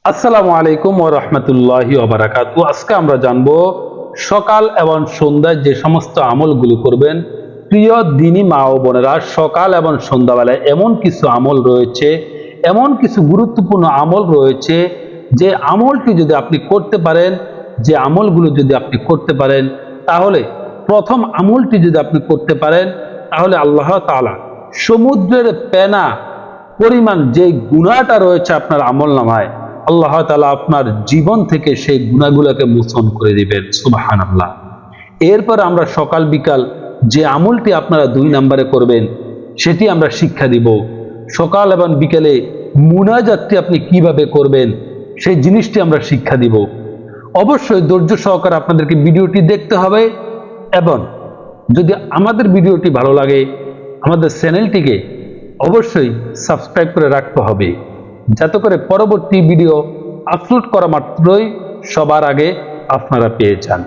আসসালামু আলাইকুম ওয়া রাহমাতুল্লাহি ওয়া বারাকাতুহু। আজকে আমরা জানবো সকাল এবং সন্ধ্যায় যে সমস্ত আমলগুলো করবেন। প্রিয় দিনী মা ও বোনেরা, সকাল এবং সন্ধ্যাবেলায় এমন কিছু আমল রয়েছে, এমন কিছু গুরুত্বপূর্ণ আমল রয়েছে, যে আমলটি যদি আপনি করতে পারেন, যে আমলগুলো যদি আপনি করতে পারেন, তাহলে প্রথম আমলটি যদি আপনি করতে পারেন, তাহলে আল্লাহ তাআলা সমুদ্রের ফেনা পরিমাণ যে গুনাহটা রয়েছে আপনার আমলনামায়, আল্লাহ তাআলা আপনার জীবন থেকে সেই গুনাহগুলোকে মোচন করে দিবেন। সুবহানাল্লাহ। এরপর আমরা সকাল বিকাল যে আমলটি আপনারা 2 নম্বরে করবেন, সেটি আমরা শিক্ষা দিব। সকাল এবং বিকেলে মুনাজাতটি আপনি কিভাবে করবেন, সেই জিনিসটি আমরা শিক্ষা দিব। অবশ্যই ধৈর্য সহকারে আপনাদেরকে ভিডিওটি দেখতে হবে, এবং যদি আমাদের ভিডিওটি ভালো লাগে, আমাদের চ্যানেলটিকে অবশ্যই সাবস্ক্রাইব করে রাখতে হবে, যাতে করে পরবর্তী ভিডিও আপলোড করা মাত্রই সবার আগে আপনারা পেয়ে যান।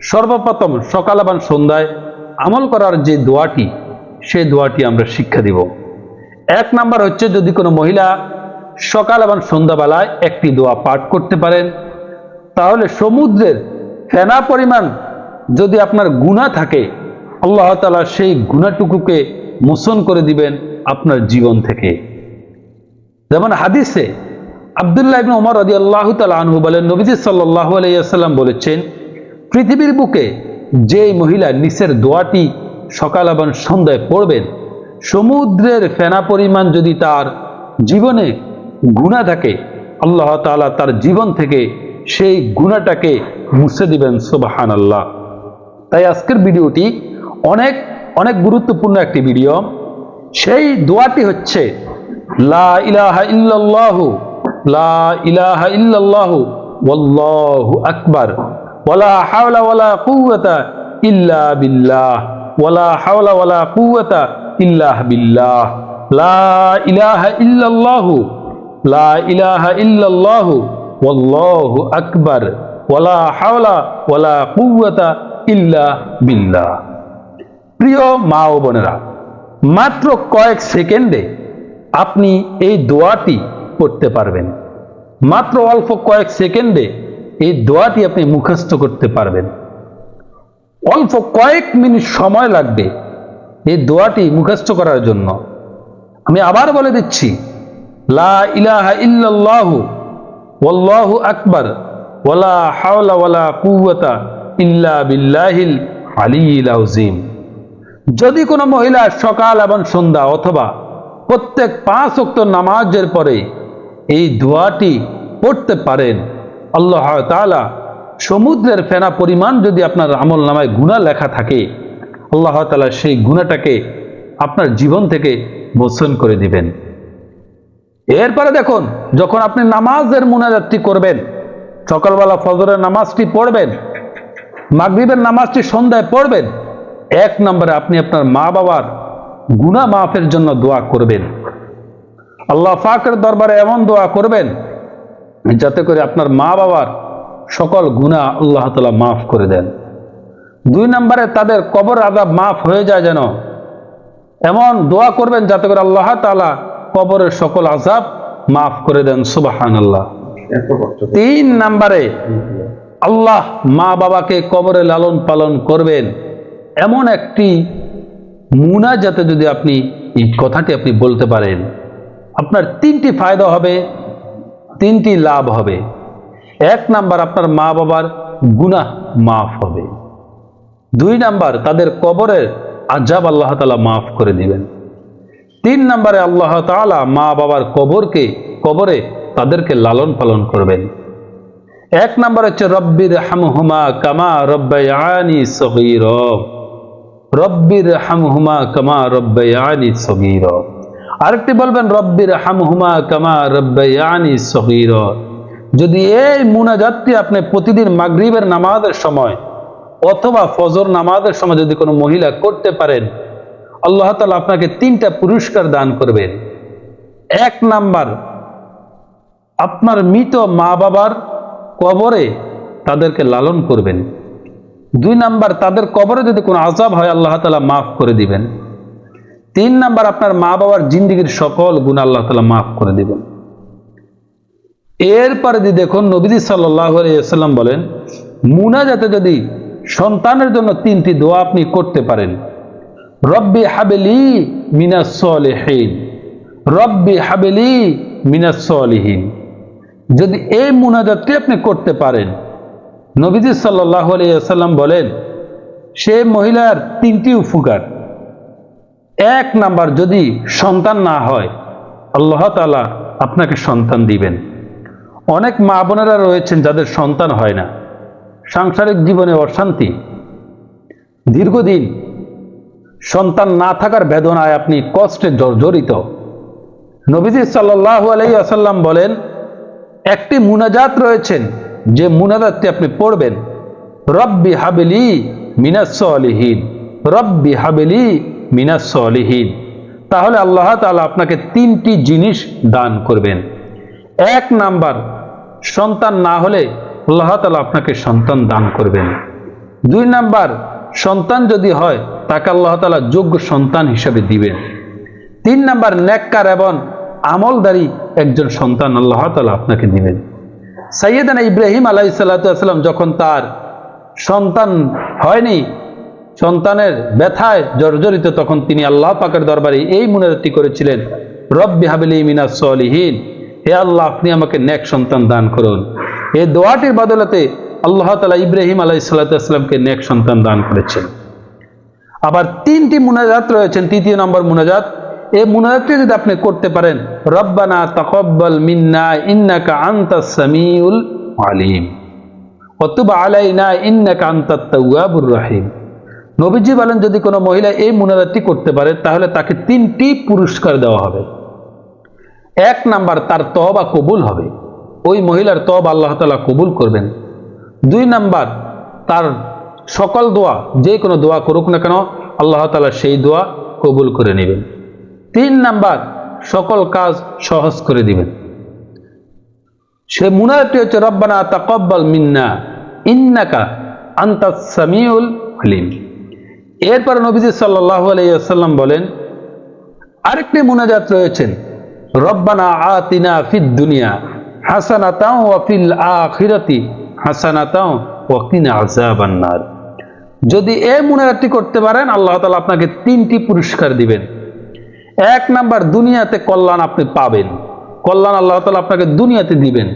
সর্বপ্রথম সকাল এবং সন্ধ্যায় আমল করার যে দোয়াটি, সেই দোয়াটি আমরা শিক্ষা দিব। 1 নাম্বার হচ্ছে, যদি কোনো মহিলা সকাল এবং সন্ধ্যাবেলায় একটি দোয়া পাঠ করতে পারেন, তাহলে সমুদ্রের ফেনা পরিমাণ যদি আপনার গুনাহ থাকে, আল্লাহ তাআলা সেই গুনাহটুকুকে মোচন করে দিবেন আপনার জীবন থেকে। যেমন হাদিসে আব্দুল্লাহ ইবনে ওমর রাদিয়াল্লাহু তাআলা আনহু বলেন, নবীজি সাল্লাল্লাহু আলাইহি ওয়াসাল্লাম বলেছেন, পৃথিবীর বুকে যে মহিলা নিচের দোয়াটি সকাল এবং সন্ধ্যায় পড়বেন, সমুদ্রের ফেনা পরিমাণ যদি তার জীবনে গুনাহ থাকে, আল্লাহ তাআলা তার জীবন থেকে সেই গুনাহটাকে মুছে দিবেন। সুবহানাল্লাহ। তাই আজকের ভিডিওটি অনেক অনেক গুরুত্বপূর্ণ একটি ভিডিও। সেই দোয়াটি হচ্ছে, লা ইলাহা ইল্লাল্লাহু লা ইলাহা ইল্লাল্লাহু ওয়াল্লাহু আকবার ওয়ালা হাওলা ওয়ালা কুওয়াতা ইল্লা বিল্লাহ ওয়ালা হাওলা ওয়ালা কুওয়াতা ইল্লা বিল্লাহ লা ইলাহা ইল্লাল্লাহু লা ইলাহা ইল্লাল্লাহু ওয়াল্লাহু আকবার ওয়ালা হাওলা ওয়ালা কুওয়াতা ইল্লা বিল্লাহ। প্রিয় মা ও বোনেরা, মাত্র কয়েক সেকেন্ডে আপনি এই দোয়াটি পড়তে পারবেন। মাত্র অল্প কয়েক সেকেন্ডে এই দোয়াটি আপনি মুখস্থ করতে পারবেন। অল্প কয়েক মিনিট সময় লাগবে এই দোয়াটি মুখস্থ করার জন্য। আমি আবার বলে দিচ্ছি, লা ইলাহা ইল্লাল্লাহু ওয়াল্লাহু আকবার ওয়ালা হাওলা ওয়ালা কুওয়াতা ইল্লা বিল্লাহিল আলিয়্যিল আযীম। যদি কোনো মহিলা সকাল এবং সন্ধ্যা অথবা প্রত্যেক 5 ওয়াক্ত নামাজের পরে এই দোয়াটি পড়তে পারেন, আল্লাহ তাআলা সমুদ্রের ফেনা পরিমাণ যদি আপনার আমলনামায় গুনাহ লেখা থাকে, আল্লাহ তাআলা সেই গুনাহটাকে আপনার জীবন থেকে মোচন করে দিবেন। এরপরে দেখুন, যখন আপনি নামাজের মুনাজাতটি করবেন, সকালবেলা ফজরের নামাজটি পড়বেন, মাগরিবের নামাজটি সন্ধ্যায় পড়বেন, 1 নম্বরে আপনি আপনার মা বাবার গুনাহ মাফের জন্য দোয়া করবেন। আল্লাহ পাকের দরবারে এমন দোয়া করবেন যাতে করে আপনার মা বাবার সকল গুনাহ আল্লাহ তাআলা মাফ করে দেন। 2 নম্বরে তাদের কবর আযাব মাফ হয়ে যায়, যেন এমন দোয়া করবেন যাতে করে আল্লাহ তাআলা কবরের সকল আযাব মাফ করে দেন। সুবহানাল্লাহ। 3 নম্বরে আল্লাহ মা বাবাকে কবরে লালন পালন করবেন, এমন একটি মুনাজাতে যদি আপনি এই কথাটি আপনি বলতে পারেন, আপনার 3টি ফায়দা হবে, 3টি লাভ হবে। 1 নাম্বার, আপনার মা বাবার গুনাহ মাফ হবে। 2 নাম্বার, তাদের কবরের আযাব আল্লাহ তাআলা মাফ করে দিবেন। 3 নাম্বারে আল্লাহ তাআলা মা বাবার কবরে তাদেরকে লালন পালন করবেন। 1 নাম্বার হচ্ছে, রব্বির হামহুমা কামা রব্বায়ানি সগীরা। রব্বির হামহুমা কামা রব্বায়ানি সগীরা। আরেকটি বলবেন, রব্বির হামহুমা কামা রব্বায়ানি সগীরা। যদি এই মুনাজাতটি আপনি প্রতিদিন মাগরিবের নামাজের সময় অথবা ফজর নামাজের সময় যদি কোনো মহিলা করতে পারেন, আল্লাহ তাআলা আপনাকে 3টা পুরস্কার দান করবেন। 1 নাম্বার, আপনার মৃত মা বাবার কবরে তাদেরকে লালন করবেন। 2 নাম্বার, তাদের কবরে যদি কোনো আযাব হয়, আল্লাহ তাআলা মাফ করে দিবেন। 3 নাম্বার, আপনার মা বাবার জিন্দেগীর সকল গুনাহ আল্লাহ তাআলা মাফ করে দিবেন। এরপরে যদি দেখুন নবীজি সাল্লাল্লাহু আলাইহি ওয়াসাল্লাম বলেন, মুনাজাতে যদি সন্তানের জন্য 3টি দোয়া আপনি করতে পারেন, রব্বি হাবলি মিনাস সলিহিন, রব্বি হাবলি মিনাস সলিহিন, যদি এই মুনাজাতটি আপনি করতে পারেন, নবীজি সাল্লাল্লাহু আলাইহি ওয়াসাল্লাম বলেন সে মহিলার 3টি উপকার। 1 নাম্বার, যদি সন্তান না হয় আল্লাহ তাআলা আপনাকে সন্তান দিবেন। অনেক মা বোনেরা রয়েছেন যাদের সন্তান হয় না, সাংসারিক জীবনে অশান্তি, দীর্ঘদিন সন্তান না থাকার বেদনায় আপনি কষ্টে জর্জরিত। নবীজি সাল্লাল্লাহু আলাইহি ওয়াসাল্লাম বলেন একটি মুনাজাত রয়েছেন, যে মুনাজাতটি আপনি পড়বেন, রব্বি হাবলি মিনাস সলিহিন, রব্বি হাবলি মিনাস সলিহিন, তাহলে আল্লাহ তাআলা আপনাকে 3টি জিনিস দান করবেন। 1 নাম্বার, সন্তান না হলে আল্লাহ তাআলা আপনাকে সন্তান দান করবেন। 2 নাম্বার, সন্তান যদি হয় তাকে আল্লাহ তাআলা যোগ্য সন্তান হিসেবে দিবেন। 3 নাম্বার, নেককার এবং আমলদারি একজন সন্তান আল্লাহ তাআলা আপনাকে দিবেন। সাইয়েদানা ইব্রাহিম আলাইহিস সালাতু ওয়াস সালাম যখন তার সন্তান হয়নি, সন্তানের ব্যথায় জর্জরিত, তখন তিনি আল্লাহ পাকের দরবারে এই মুনাজাতটি করেছিলেন, রব্বি হাবলি মিনাস সলিহিন, হে আল্লাহ আপনি আমাকে নেক সন্তান দান করুন। এই দোয়াটির বদলতে আল্লাহ তাআলা ইব্রাহিম আলাইহিস সালাতু ওয়াস সালামকে নেক সন্তান দান করেছেন। আবার 3টি মুনাজাত রয়েছেন। 3য় নম্বর মুনাজাত, এই মুনাজাতটি যদি আপনি করতে পারেন, রব্বানা তাকাব্বাল মিন্না ইন্নাকা আনতাস সামিউল আলিম ওয়া তুব আলাইনা ইন্নাকা আনতাত তাওয়াবুর রহিম। নবীজি বলেন যদি কোনো মহিলা এই মুনাজাতটি করতে পারে তাহলে তাকে 3টি পুরস্কার দেওয়া হবে। 1 নাম্বার, তার তওবা কবুল হবে, ওই মহিলার তওবা আল্লাহ তাআলা কবুল করবেন। 2 নাম্বার, তার সকল দোয়া, যে কোনো দোয়া করুক না কেন আল্লাহ তাআলা সেই দোয়া কবুল করে নেবেন। 3 নাম্বার, সকল কাজ সহজ করে দিবেন। সে মুনাজাতটি হচ্ছে রব্বানা তাকাব্বাল মিন্না ইন্নাকা আনতাস সামিউল আলিম। এরপর নবীজি সাল্লাল্লাহু আলাইহি ওয়াসাল্লাম বলেন আরেকটি মুনাজাত রয়েছেন, রব্বানা আতিনা ফিদ দুনিয়া হাসানাতাও ওয়া ফিল আখিরাতি হাসানাতাও ওয়া কিনা আযাবান নার। যদি এই মুনাজাতটি করতে পারেন আল্লাহ তাআলা আপনাকে 3টি পুরস্কার দিবেন। 1 নাম্বার, দুনিয়াতে কল্যাণ আপনি পাবেন, কল্যাণ আল্লাহ তাআলা আপনাকে দুনিয়াতে দিবেন।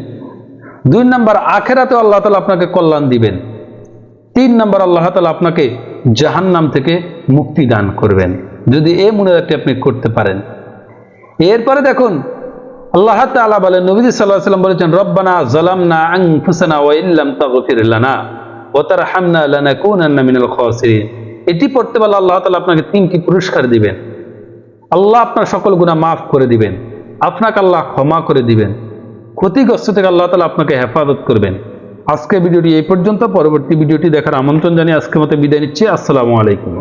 2 নাম্বার, আখিরাতে আল্লাহ তাআলা আপনাকে কল্যাণ দিবেন। 3 নাম্বার, আল্লাহ তাআলা আপনাকে জাহান্নাম থেকে মুক্তি দান করবেন, যদি এই মুনাজাতটি আপনি করতে পারেন। এরপরে দেখুন আল্লাহ তাআলা বলেন, নবী সাল্লাল্লাহু আলাইহি ওয়াসাল্লাম বলেছেন, রব্বানা যালামনা আনফুসানা ওয়া ইল্লাম তাগফির লানা ওয়া তারহামনা লানাকুনান্না মিনাল খাসিরিন। এটি পড়তে পারলে আল্লাহ তাআলা আপনাকে 3টি পুরস্কার দিবেন। আল্লাহ আপনার সকল গুনাহ মাফ করে দিবেন, আপনাকে আল্লাহ ক্ষমা করে দিবেন, ক্ষতিগ্রস্ত থেকে আল্লাহ তাআলা আপনাকে হেফাজত করবেন। আজকের ভিডিওটি এই পর্যন্ত। পরবর্তী ভিডিওটি দেখার আমন্ত্রণ জানিয়ে আজকের মতো বিদায় নিচ্ছি। আসসালামু আলাইকুম।